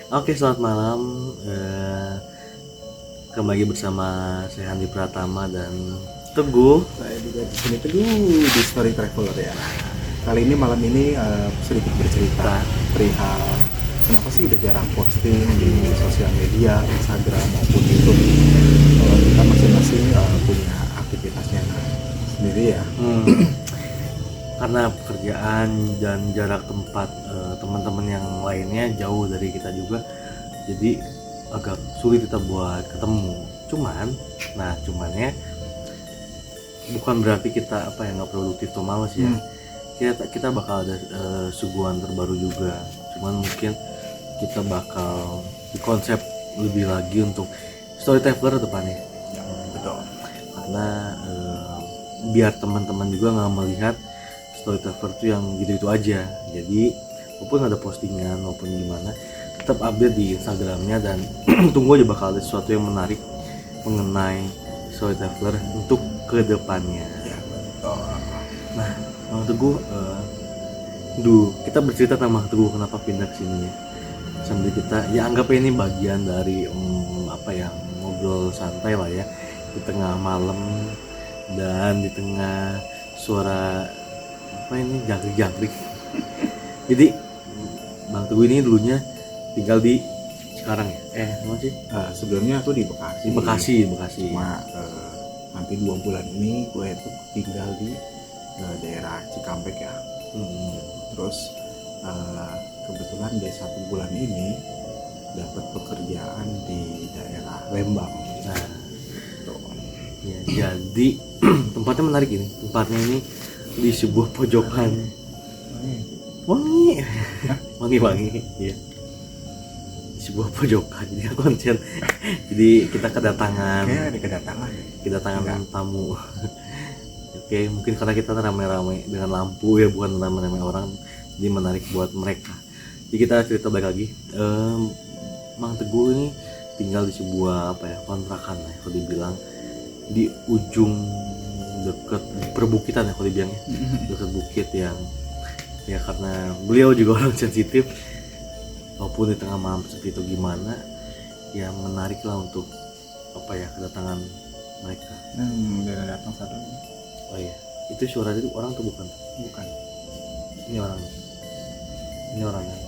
Oke, selamat malam. Kembali bersama saya Handi Pratama dan Teguh. Saya juga di sini Teguh di Story Traveler ya. Kali ini malam ini sedikit bercerita perihal kenapa sih udah jarang posting di sosial media, Instagram maupun YouTube. Kita masing-masing punya aktivitasnya sendiri ya. Karena pekerjaan dan jarak tempat teman-teman yang lainnya jauh dari kita juga, jadi agak sulit kita buat ketemu. Cumannya bukan berarti kita nggak produktif atau males ya. Kita bakal ada suguhan terbaru juga. Cuman mungkin kita bakal di konsep lebih lagi untuk story traveler depannya. Ya, betul. Karena biar teman-teman juga nggak melihat story traveler itu yang gitu-gitu aja. Jadi walaupun ada postingan maupun gimana, tetap update di Instagramnya dan tunggu aja bakal ada sesuatu yang menarik mengenai story traveler untuk kedepannya. Ya, betul. Nah, Bang Teguh, kita bercerita sama Teguh kenapa pindah ke sini ya. Sambil kita ya anggap ini bagian dari ngobrol santai lah ya di tengah malam dan di tengah suara jangkrik. Jadi Bang Teguh ini dulunya tinggal di Cikarang ya? Mana sih? Sebelumnya aku di Bekasi. Bekasi. Cuma nanti 2 bulan ini gue itu tinggal di daerah Cikampek ya. Terus kebetulan di 1 bulan ini dapat pekerjaan di daerah Lembang. Nah, ya, jadi tempatnya menarik ini. Tempatnya ini di sebuah pojokan. Wangi, ya. Di sebuah pojokan. Jadi konsen. Jadi kita kedatangan. Kayak ada kedatangan. Tamu. Oke, mungkin karena kita ramai-ramai dengan lampu ya, bukan ramai-ramai orang, jadi menarik buat mereka. Jadi kita cerita balik lagi. Mang Teguh ini tinggal di sebuah kontrakan ya, kalau dibilang di ujung dekat perbukitan ya, kalau dibilangnya dekat bukit yang ya karena beliau juga orang sensitif, walaupun di tengah malam seperti itu gimana ya menarik lah untuk kedatangan mereka. Udah datang satu. Oh iya, itu suara itu orang tuh bukan? Bukan. Ini orangnya.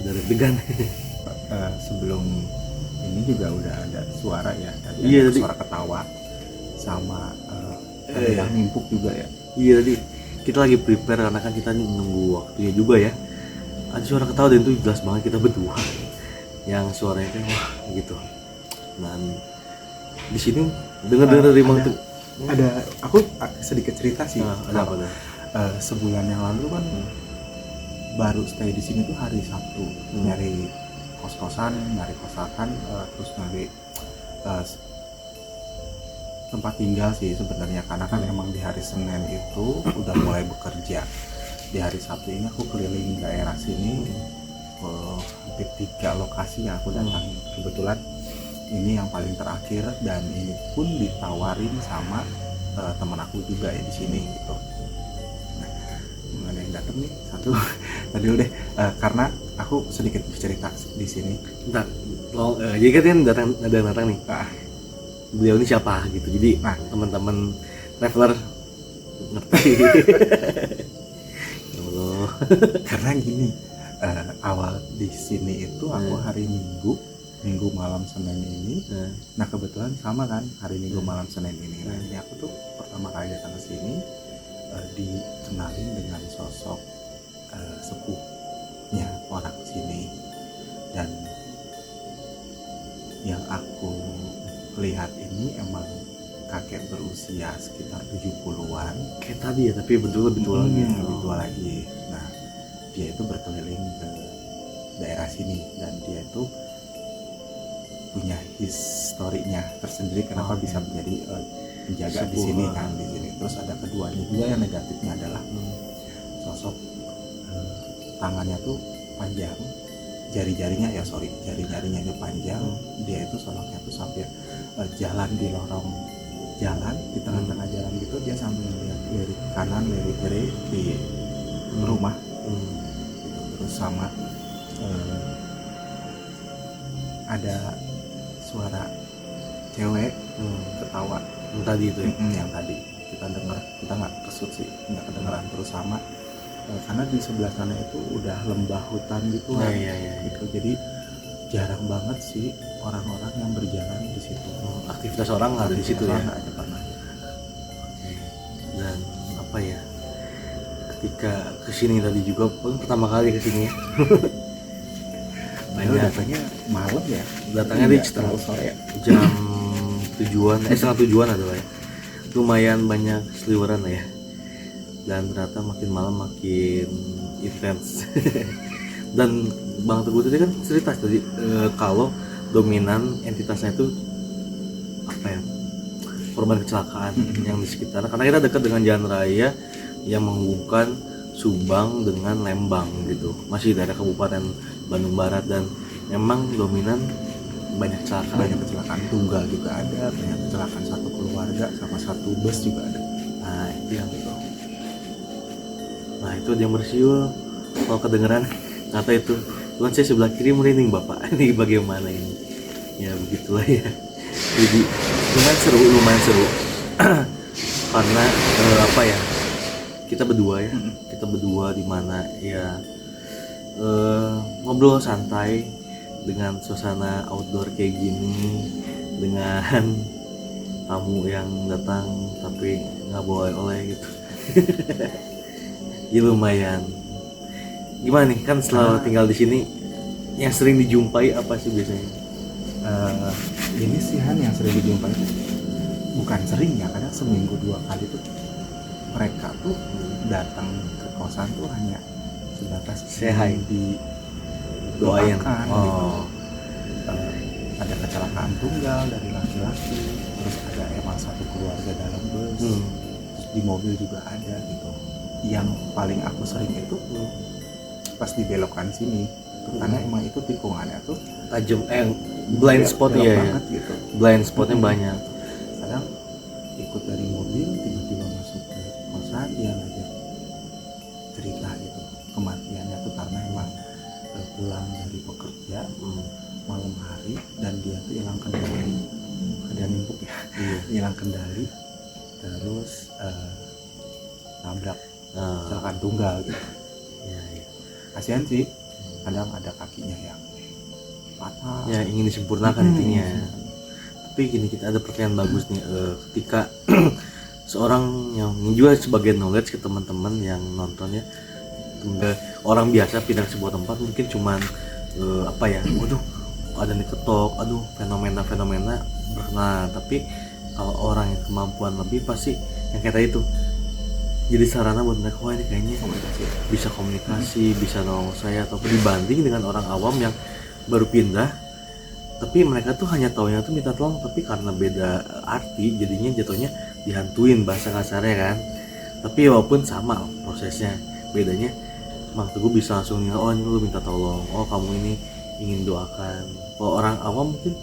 Udah deg-degan. Sebelum ini juga udah ada suara ya. Iya, ada suara ketawa sama ada yang nimpuk juga ya. Iya, tadi kita lagi prepare karena kan kita nunggu waktunya juga ya. Ada suara ketawa dan itu jelas banget kita berdua. Yang suaranya kayak wah gitu. Dan di sini dengar dari Mang Teguh. Ada aku sedikit cerita sih. Ada apa dah? Sebulan yang lalu kan baru stay di sini tuh hari Sabtu, nyari kos-kosan, nyari kosakan, terus nyari tempat tinggal sih sebenarnya, karena kan emang di hari Senin itu udah mulai bekerja. Di hari Sabtu ini aku keliling daerah sini, hampir 3 lokasi yang aku datangi. Kebetulan ini yang paling terakhir dan ini pun ditawarin sama teman aku juga ya di sini gitu. Nah, mana yang datang nih satu tadi dulu deh, karena aku sedikit bercerita di sini. Bentar, jadi kan datang nih. Beliau ini siapa gitu, jadi teman-teman traveler ngerti. Ya Allah. Karena gini, awal di sini itu aku hari Minggu malam Senin ini. Nah kebetulan sama kan hari Minggu malam Senin ini. Nah ini aku tuh pertama kali datang ke sini dikenalin dengan sosok sepuhnya orang sini, dan yang aku lihat ini emang kakek berusia sekitar 70-an. Kayak tadi ya, tapi lebih tua lagi. Nah dia itu berkeliling ke daerah sini dan dia itu punya historinya tersendiri kenapa bisa menjadi penjaga di sini kan di sini. Terus ada keduanya juga yang negatifnya adalah sosok tangannya tuh panjang, jari-jarinya itu panjang. Dia itu sosoknya tuh sambil jalan di lorong jalan di tengah-tengah jalan gitu, dia sambil lirik kanan lirik kiri di rumah gitu. Terus sama ada suara cewek ketawa Yang tadi itu ya. yang tadi kita dengar, kita nggak kesut sih, nggak kedengeran. Terus sama karena di sebelah sana itu udah lembah hutan gitu kan, gitu. Jadi jarang banget sih orang-orang yang berjalan di situ. Aktivitas orang nggak ada di situ ya. Nggak ada pernah. Dan apa ya, ketika kesini tadi juga pertama kali kesini ya. Banyak datangnya malam ya, datangnya di terlalu sore ya. jam setengah tujuan adalah ya. Lumayan banyak seliweran lah ya, dan ternyata makin malam makin intens. Dan Bang Teguh tadi kan cerita tadi kalau dominan entitasnya itu apa ya, korban kecelakaan yang di sekitar, karena kita dekat dengan jalan raya yang menghubungkan Subang dengan Lembang gitu, masih daerah Kabupaten Bandung Barat, dan memang dominan banyak kecelakaan tunggal juga ada, banyak kecelakaan satu keluarga sama satu bus juga ada. Nah itu yang itu, nah itu dia bersiul kalau kedengeran kata itu, Tuhan saya sebelah kiri merinding bapak. Ini bagaimana ini ya, begitulah ya. Jadi lumayan seru karena apa ya, kita berdua di mana ya, ngobrol santai dengan suasana outdoor kayak gini, dengan tamu yang datang tapi nggak bawa oleh gitu. Ya lumayan. Gimana nih, kan setelah tinggal di sini yang sering dijumpai apa sih biasanya? Ini sih Han, yang sering dijumpai bukan sering ya, kadang seminggu 2 kali tuh mereka tuh datang ke kosan tuh hanya sebatas Say di doain. Gitu. Ada kecelakaan tunggal dari laki-laki, terus ada emang satu keluarga dalam bus, terus di mobil juga ada gitu. Yang paling aku sering itu pas dibelokkan sini, karena emang itu tikungannya tuh Tajam, blind spot ya, banget gitu. Blind spotnya banyak. Kadang ikut dari mobil tiba-tiba masuk ke kosan, dia ngajak cerita gitu kematiannya tuh karena emang pulang dari bekerja malam hari dan dia tuh hilang kendali, ada nimpuk ya, hilang kendali, terus nabrak kecelakaan tunggal gitu. Kasihan sih, kadang ada kakinya yang patah ya, ingin disempurnakan intinya. Tapi gini, kita ada pertanyaan bagus nih, ketika seorang yang juga sebagai knowledge ke teman-teman yang nonton ya, orang biasa pindah ke sebuah tempat mungkin cuman apa ya, waduh ada nih ketok, aduh fenomena berkenan. Tapi kalau orang yang kemampuan lebih pasti yang kayak tadi itu jadi sarana buat mereka, wah ini kayaknya bisa komunikasi, bisa nolong saya, ataupun dibanding dengan orang awam yang baru pindah tapi mereka tuh hanya taunya tuh minta tolong, tapi karena beda arti jadinya jatuhnya dihantuin bahasa kasarnya kan. Tapi walaupun sama prosesnya, bedanya Bang Teguh bisa langsung nih, oh ini lu minta tolong, oh kamu ini ingin doakan. Kalau orang awam mungkin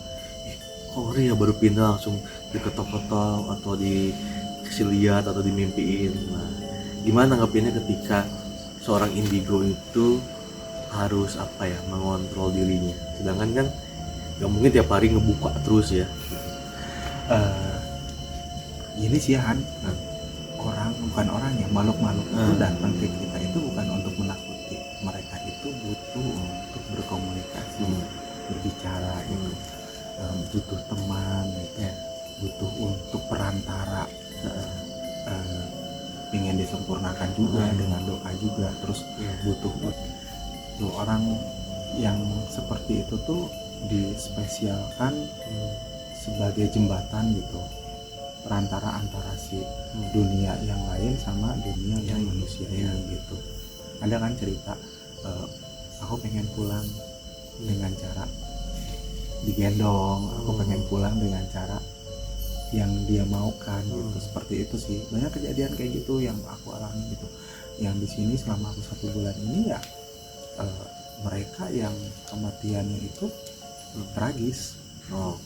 kok ngeri ya baru pindah langsung diketok-ketok atau dikasih lihat atau dimimpiin. Nah gimana nanggepinnya ketika seorang indigo itu harus apa ya, mengontrol dirinya, sedangkan kan gak mungkin tiap hari ngebuka terus ya. Gini sih Han, makhluk-makhluk itu datang ke kita itu bukan untuk menakuti, mereka itu butuh untuk berkomunikasi, berbicara gitu, butuh teman gitu, butuh untuk perantara, ingin disempurnakan juga dengan doa juga, terus butuh tuh orang yang seperti itu tuh dispesialkan sebagai jembatan gitu, perantara antara si dunia yang lain sama dunia yang manusia ini gitu. Ada kan cerita aku pengen pulang dengan cara digendong, aku pengen pulang dengan cara yang dia maukan gitu. Seperti itu sih, banyak kejadian kayak gitu yang aku alami gitu. Yang di sini selama aku 1 bulan ini ya mereka yang kematiannya itu tragis.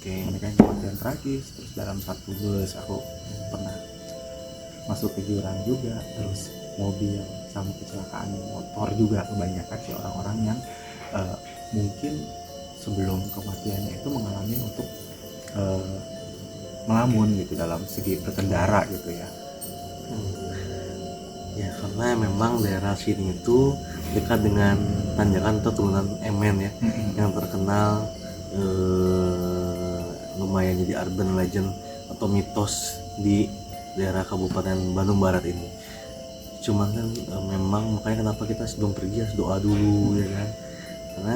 Mereka yang kematian tragis. Terus dalam 1 bus aku pernah masuk ke jurang juga, terus mobil, sama kecelakaan motor juga kebanyakan sih orang-orang yang mungkin sebelum kematiannya itu mengalami untuk melamun gitu dalam segi berkendara gitu ya. Ya karena memang daerah sini itu dekat dengan tanjakan atau turunan Emen ya, yang terkenal lumayan jadi urban legend atau mitos di daerah Kabupaten Bandung Barat ini. Cuman kan memang makanya kenapa kita sebelum pergi harus doa dulu ya kan, karena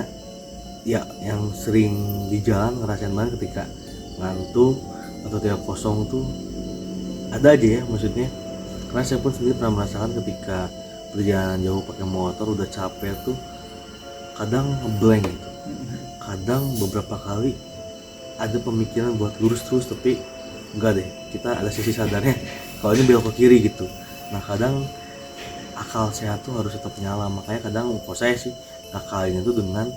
ya yang sering di jalan ngerasain banget ketika ngantuk atau tidak kosong tuh ada aja ya, maksudnya karena saya pun sendiri pernah merasakan ketika perjalanan jauh pakai motor udah capek tuh kadang ngeblank gitu, kadang beberapa kali ada pemikiran buat lurus terus tapi enggak deh, kita ada sisi sadarnya kalau ini belok ke kiri gitu. Nah kadang akal sehat tuh harus tetap nyala, makanya kadang kok saya sih ngakalin itu dengan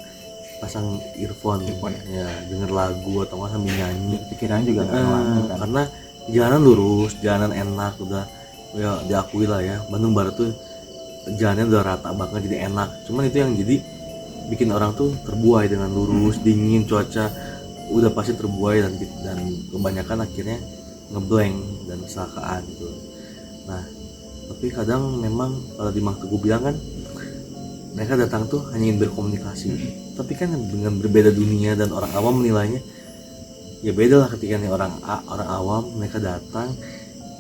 pasang earphone ya, denger lagu atau nggak sambil nyanyi, Pikirannya juga nggak ngelamun kan. karena jalanan lurus, jalanan enak, udah ya diakui lah ya, Bandung Barat tuh jalannya udah rata banget jadi enak. Cuman itu yang jadi bikin orang tuh terbuai dengan lurus, dingin, cuaca udah pasti terbuai dan kebanyakan akhirnya ngeblank dan kecelakaan gitu. Nah tapi kadang memang kalau di Mang Teguh bilang kan mereka datang tuh hanya ingin berkomunikasi, tapi kan dengan berbeda dunia dan orang awam menilainya ya beda lah. Ketika nih orang awam mereka datang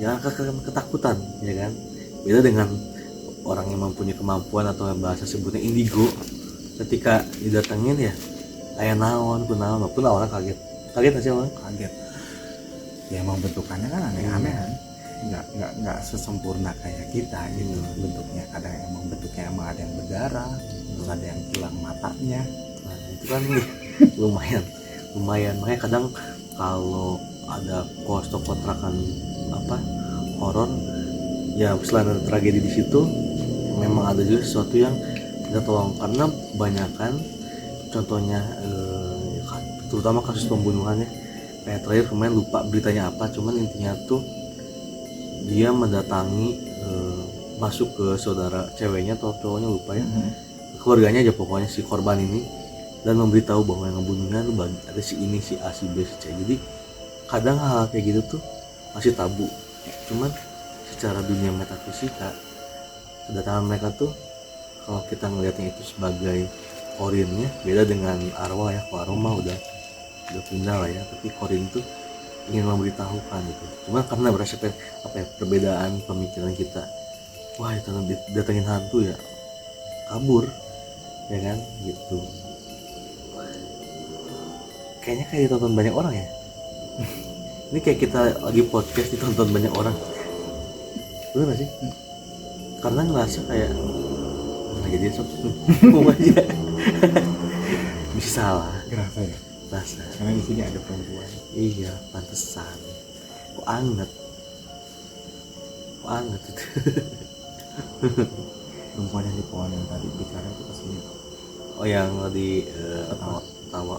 ya ketakutan ya kan, beda dengan orang yang mempunyai kemampuan atau yang bahasa sebutnya indigo, ketika didatengin ya kayak naon kunaon pun orang kaget aja orang Kaget ya, emang bentukannya kan aneh-aneh kan, nggak sesempurna kayak kita gitu bentuknya. Kadang emang bentuknya emang ada yang berdarah, terus ada yang hilang matanya. Nah itu kan lumayan makanya kadang kalau ada kos atau kontrakan apa horor ya, selain ada tragedi di situ memang ada juga sesuatu yang kita tolong, karena kebanyakan contohnya terutama kasus pembunuhannya kayak terakhir kemarin lupa beritanya apa, cuman intinya tuh dia mendatangi masuk ke saudara ceweknya atau cowoknya lupa ya, keluarganya aja pokoknya si korban ini, dan memberitahu bahwa yang ngebunuhnya tuh ada si ini, si A, si B, si C. Jadi kadang hal kayak gitu tuh masih tabu, cuman secara dunia metafisika kedatangan mereka tuh kalau kita ngelihatnya itu sebagai korinnya beda dengan arwah ya. Kalau arwah mah udah pindah lah ya, tapi korin tuh ingin memberitahukan gitu. Cuma karena berasa perbedaan pemikiran kita, wah itu datengin hantu ya kabur ya kan gitu. Kayaknya kayak ditonton banyak orang ya. Ini kayak kita lagi podcast ditonton banyak orang, bener gak sih? Karena ngerasa kayak nggak jadi sok ngomong aja bisa salah, Kenapa ya? rasa Karena di sini ada perempuan. iya pantesan kok anget itu. Perempuan yang di pohon yang tadi bicara itu kesini. Oh yang di Ketawa.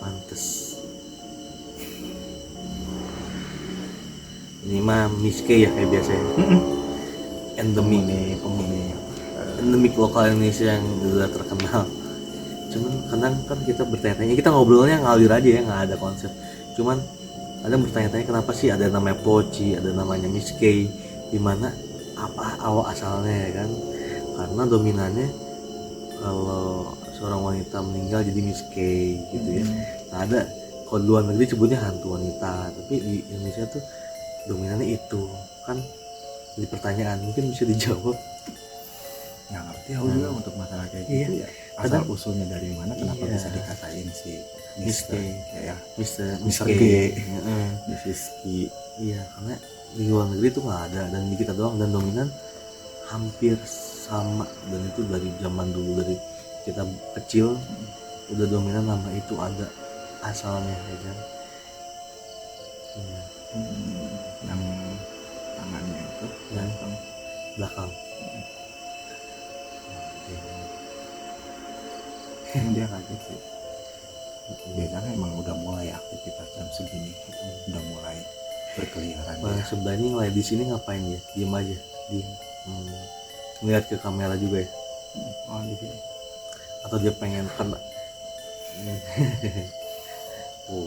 pantes. Ini mah miske ya kayak biasanya. Endemik lokal Indonesia yang udah terkenal. Cuman kadang kan kita bertanya-tanya, kita ngobrolnya ngalir aja ya, nggak ada konsep. Cuman kadang bertanya-tanya kenapa sih ada namanya poci, ada namanya miske, dimana apa awal asalnya ya kan? Karena dominannya kalau seorang wanita meninggal jadi miske gitu ya. Nah ada kalau di luar negeri sebutnya hantu wanita, tapi di Indonesia tuh dominannya itu kan. Jadi pertanyaan mungkin bisa dijawab. Nggak ngerti aku juga untuk masalah kayak gitu ya. Asal usulnya dari mana, kenapa bisa dikatain si Mister ya, Mister G, Mrs. G. Iya, karena di luar negeri itu nggak ada, dan di kita doang, dan dominan hampir sama, dan itu dari zaman dulu, dari kita kecil udah dominan nama itu ada asalnya ya kan. Yang tangannya itu belakang. Dia kaget sih. Biasanya emang udah mulai aktivitas jam segini, udah mulai berkeliaran. Sebenarnya ngelay di sini ngapain ya? Diem aja. dia. Ngeliat ke kamera juga ya, Oh di sini. atau dia pengen kena. Oh,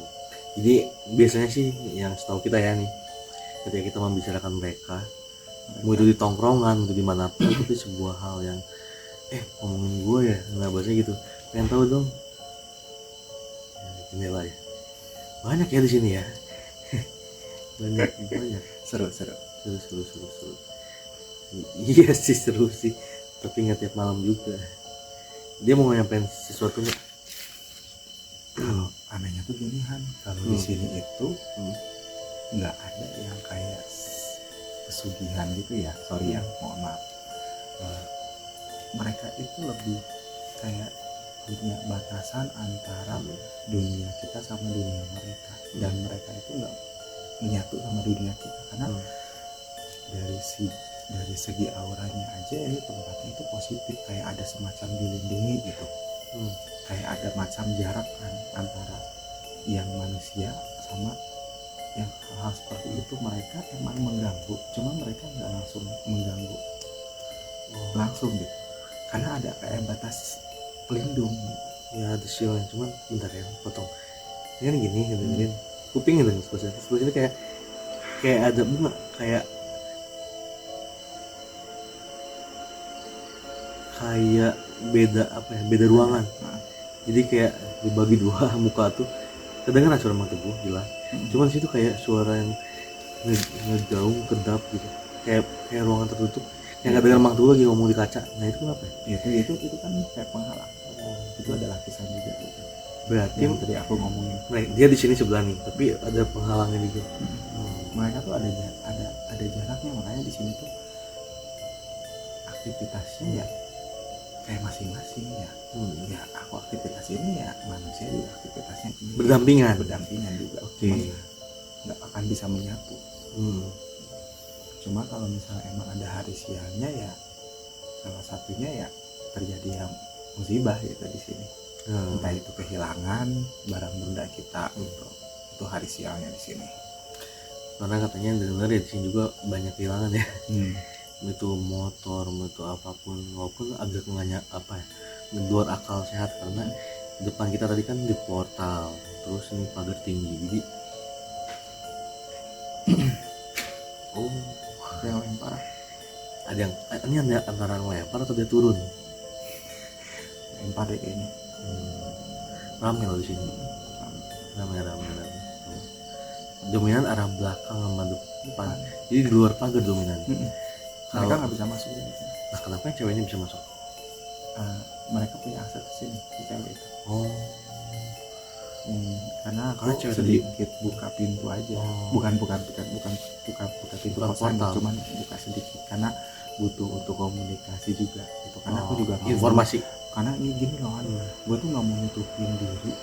jadi biasanya sih yang setahu kita ya nih, ketika kita membicarakan mereka, mau itu di tongkrongan, mau itu di mana pun, itu sebuah hal yang ngomongin gue ya, nggak bahasanya gitu, pengen tahu dong. Jendela ya, banyak ya di sini ya. banyak. Seru. Seru. Iya sih, seru sih, tapi nggak tiap malam juga. Dia mau nyampein sesuatu nggak? Kalau anehnya tuh gini Han, kalau di sini itu nggak ada yang kayak pesugihan gitu ya, sorry ya, mohon maaf. Mereka itu lebih kayak punya batasan antara dunia kita sama dunia mereka, dan mereka itu nggak menyatu sama dunia kita, karena dari segi auranya aja ini tempatnya itu positif, kayak ada semacam dilindungi gitu. Kayak ada macam jarak kan antara yang manusia sama yang hal seperti itu. Mereka emang mengganggu, cuma mereka nggak langsung mengganggu langsung gitu, karena ada kayak batas pelindung gitu. Ya ada shieldnya, cuman bentar ya, potong. Ini kan gini, dengerin kuping gitu, sebelah sini kayak ada bunga, kayak beda apa ya, beda ruangan. Jadi kayak dibagi dua muka tuh, kedengeran suara Mang Teguh jelas, cuman situ kayak suara yang ngegaung kedap gitu, kayak ruangan tertutup, yang nggak dengar Mang Teguh lagi ngomong di kaca. Nah itu kenapa ya? Itu kan kayak penghalang. Itu ada lapisan juga gitu. Berarti Yang tadi aku ngomongin, dia di sini sebelah nih, tapi ada penghalangnya juga. mereka tuh ada jaraknya, makanya di sini tuh aktivitasnya ya kayak masing-masing ya. Ya aku aktivitas ini ya, manusia juga aktivitasnya ini berdampingan juga. Nggak akan bisa menyatu. Cuma kalau misalnya emang ada hari sialnya ya, salah satunya ya terjadi yang musibah gitu di sini. Entah itu kehilangan barang benda kita gitu, itu hari sialnya di sini. Karena katanya dengar ya di sini juga banyak kehilangan ya. Itu motor, itu apapun, walaupun agak ngeluar akal sehat, karena depan kita tadi kan di portal, terus ini pagar tinggi, jadi yang lempar ada yang ini ada antara lempar atau dia turun. lempar deh kayaknya. Rame loh di sini, rame. Dominan arah belakang sama depan, jadi di luar pagar dominan. Mereka nggak bisa masuk ya. Nah kenapa ceweknya bisa masuk? Mereka punya akses ke sini, si cewek itu. Karena aku cewek sedikit buka pintu aja. Bukan buka pintu kosan, cuman buka sedikit karena butuh untuk komunikasi juga gitu. Karena aku juga informasi. Karena ini gini loh, gue tuh nggak mau nutupin diri.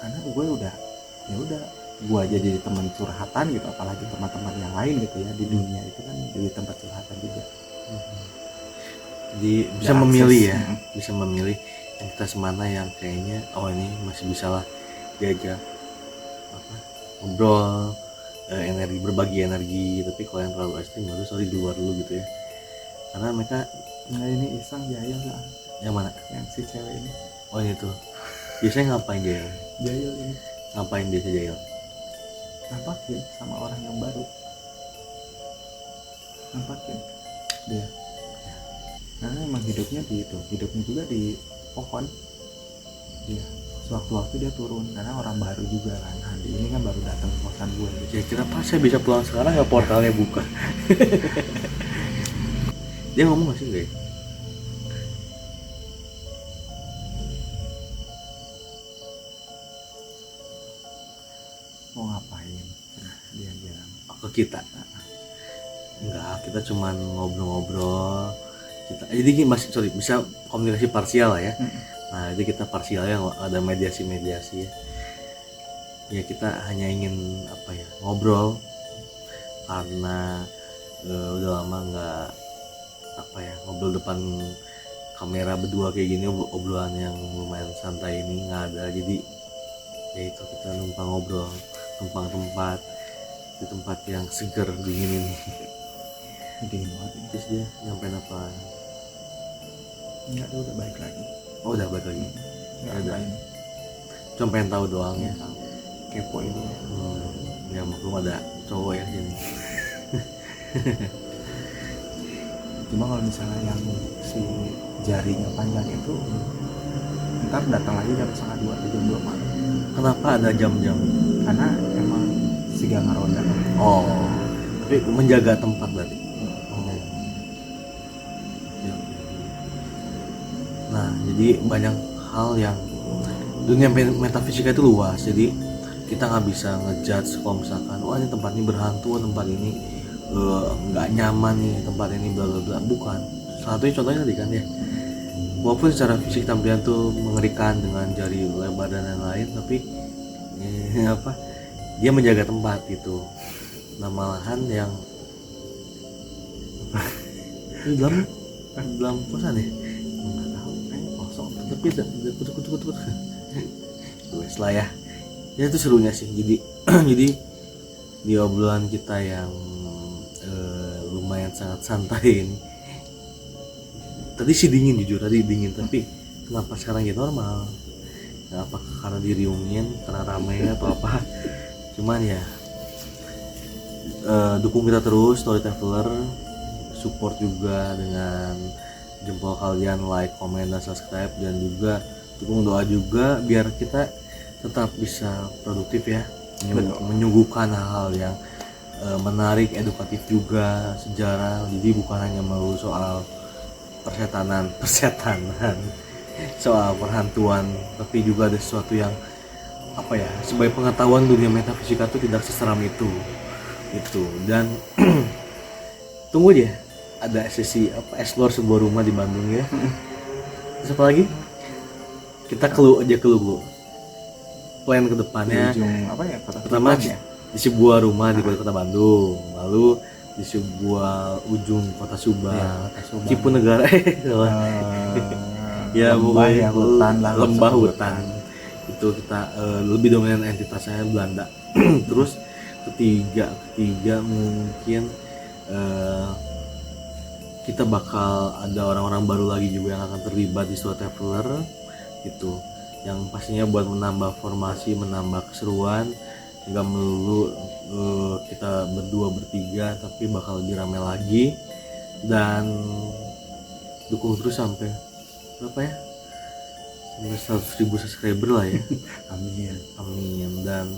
Karena gue udah gue aja jadi teman curhatan gitu, apalagi teman-teman yang lain gitu ya di dunia itu kan jadi tempat curhatan juga. Jadi bisa memilih ya, bisa memilih entitas mana yang kayaknya ini masih bisa lah diajak ngobrol, berbagi energi. Tapi kalau yang terlalu ekstrim baru di luar dulu gitu ya, karena mereka ini iseng jahil lah. Yang mana? Yang si cewek ini. Oh ini tuh biasanya ngapain jahil ini? Ngapain biasa jahil? Nampakin sama orang yang baru, nampakin dia ya. Karena emang hidupnya juga di pohon dia. Sewaktu-waktu dia turun karena orang baru juga kan. Handi ini kan baru datang ke kosan gue gitu. Ya kenapa saya bisa pulang sekarang nggak portalnya buka? Dia ngomong nggak sih enggak ya? Mau ngapain dia bilang ke kita? Enggak, kita cuman ngobrol-ngobrol kita. Jadi masih bisa komunikasi parsial lah ya. Nah jadi kita parsial ya, ada mediasi ya. Ya kita hanya ingin ngobrol, karena udah lama nggak ngobrol depan kamera berdua kayak gini. Obrolan yang lumayan santai ini nggak ada, jadi ya itu kita numpang ngobrol, numpang tempat di tempat yang seger dingin ini. Gede banget ini. Terus dia nyampein apa? Enggak, dia udah balik lagi. Oh udah balik lagi. Enggak Ya udah. ngapain. Cuma pengen tahu doang ya. Tahu. Kepo itu. Ya maklum ada cowok ya jadi. Cuma kalau misalnya yang si jarinya panjang itu ntar datang lagi jam 1:30 atau jam 2 malam. Kenapa ada jam-jam? Karena emang si Ganga Ronda kan. Oh, tapi menjaga tempat berarti. Oh. Ya. Nah, jadi banyak hal yang dunia metafisika itu luas. Jadi kita nggak bisa ngejudge kalau misalkan, wah ini tempat ini berhantu, tempat ini nggak nyaman nih, tempat ini bla bla bla. Bukan. Satunya contohnya tadi kan ya. Walaupun secara fisik tampilan tuh mengerikan dengan jari lebar dan lain-lain, tapi apa? Dia menjaga tempat itu. Nah malahan yang ini dalam kosan ya, Nggak tahu, kayaknya kosong. tapi kutuk wes lah ya. Ya itu serunya sih. Jadi jadi di obrolan kita yang lumayan sangat santai ini, tadi sih dingin, jujur tadi dingin, tapi kenapa sekarang jadi normal? Nah, apakah karena diriungin, karena ramai atau apa? Cuman ya dukung kita terus Story Traveler, support juga dengan jempol kalian, like, komen, dan subscribe, dan juga dukung doa juga biar kita tetap bisa produktif ya, menyuguhkan hal-hal yang menarik, edukatif juga, sejarah. Jadi bukan hanya melulu soal persetanan soal perhantuan, tapi juga ada sesuatu yang apa ya, sebagai pengetahuan dunia metafisika itu tidak seseram itu. Dan tunggu aja ada sesi apa, explore sebuah rumah di Bandung ya. Terus apa lagi? Kita clue dulu plan ke depannya. Di ujung apa ya, kota Pertama Tuban ya? di sebuah rumah di kota Bandung, lalu di sebuah ujung kota Subang, Ya, kota Subang. Cipunegara ya lembah pokoknya ya, hutan lah, lembah sebut hutan itu kita lebih dominan entitasnya Belanda. Terus ketiga mungkin kita bakal ada orang-orang baru lagi juga yang akan terlibat di Story Traveler gitu, yang pastinya buat menambah formasi, menambah keseruan, nggak melulu kita berdua bertiga, tapi bakal lebih ramai lagi. Dan dukung terus sampai berapa ya, sampai 100.000 subscriber lah ya. Amin. Dan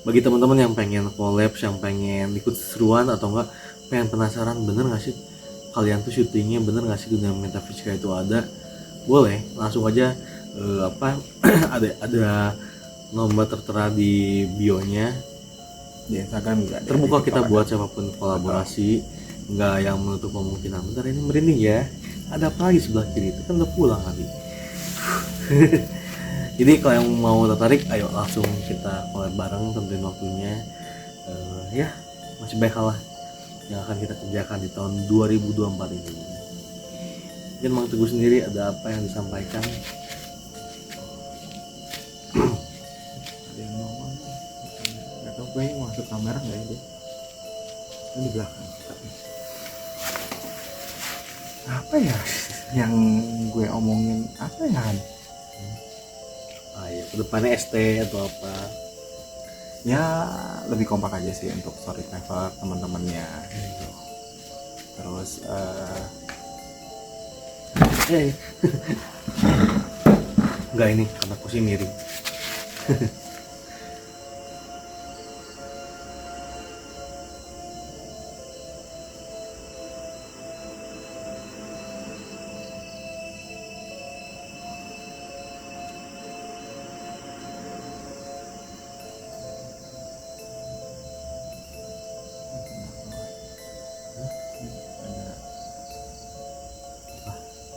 bagi teman-teman yang pengen collab, yang pengen ikut seruan atau enggak pengen penasaran bener nggak sih kalian tuh syutingnya, bener nggak sih dunia metafisika itu ada, boleh langsung aja ada nomor tertera di bio-nya. Di Instagram juga Terbuka di kita TikTok buat ada. siapapun kolaborasi, nggak yang menutup kemungkinan. Bentar ini merinding ya, ada apa lagi sebelah kiri itu kan udah pulang tadi. Jadi kalau yang mau tertarik, ayo langsung kita collab bareng, tentuin waktunya. Ya masih banyak hal lah yang akan kita kerjakan di tahun 2024 ini. Mungkin Mang Teguh sendiri ada apa yang disampaikan? Ada yang ngomong nggak tahu, gue masuk kamera nggak ya dia? Ini di belakang. Apa ya yang gue omongin, apa ya? Ya kedepannya ST atau apa? Ya lebih kompak aja sih untuk Story Traveler teman-temannya gitu. Terus Enggak, ini karena kursi miring.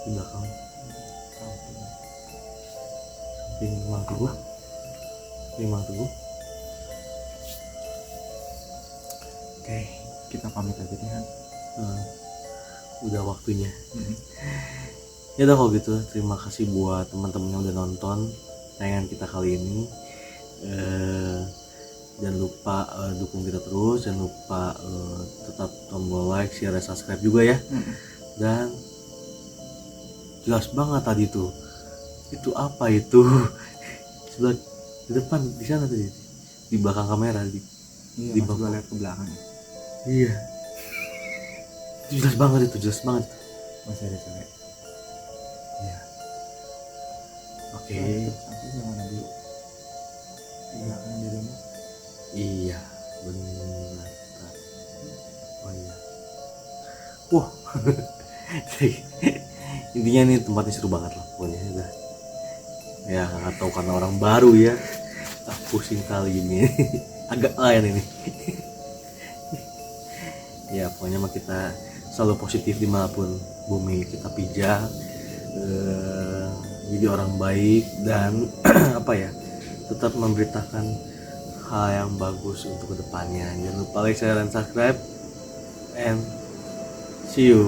Di belakang samping Mang Teguh. Ini Mang Teguh. oke, kita pamit aja deh Han. Udah waktunya. Ya udah kalau gitu, terima kasih buat teman-teman yang udah nonton tayangan kita kali ini. Jangan lupa dukung kita terus, jangan lupa tetap tombol like, share, dan subscribe juga ya. Dan jelas banget tadi tuh, itu apa itu? Sebelah di depan, di sana tadi, di belakang kamera, di Mas gua lihat ke belakang. iya, itu jelas banget itu, jelas banget. Masih ada cewek. Iya. Oke. Tapi yang mana dulu? Di belakang dirimu. Iya, benar. Oh iya. Wah. Intinya nih tempatnya seru banget lah pokoknya. Ya nggak tahu karena orang baru ya. Pusing kali ini. Agak lain ini. Ya pokoknya mah kita selalu positif dimanapun bumi kita pijak. Jadi orang baik dan apa ya, tetap memberitakan hal yang bagus untuk kedepannya. Jangan lupa like, share, dan subscribe, and see you.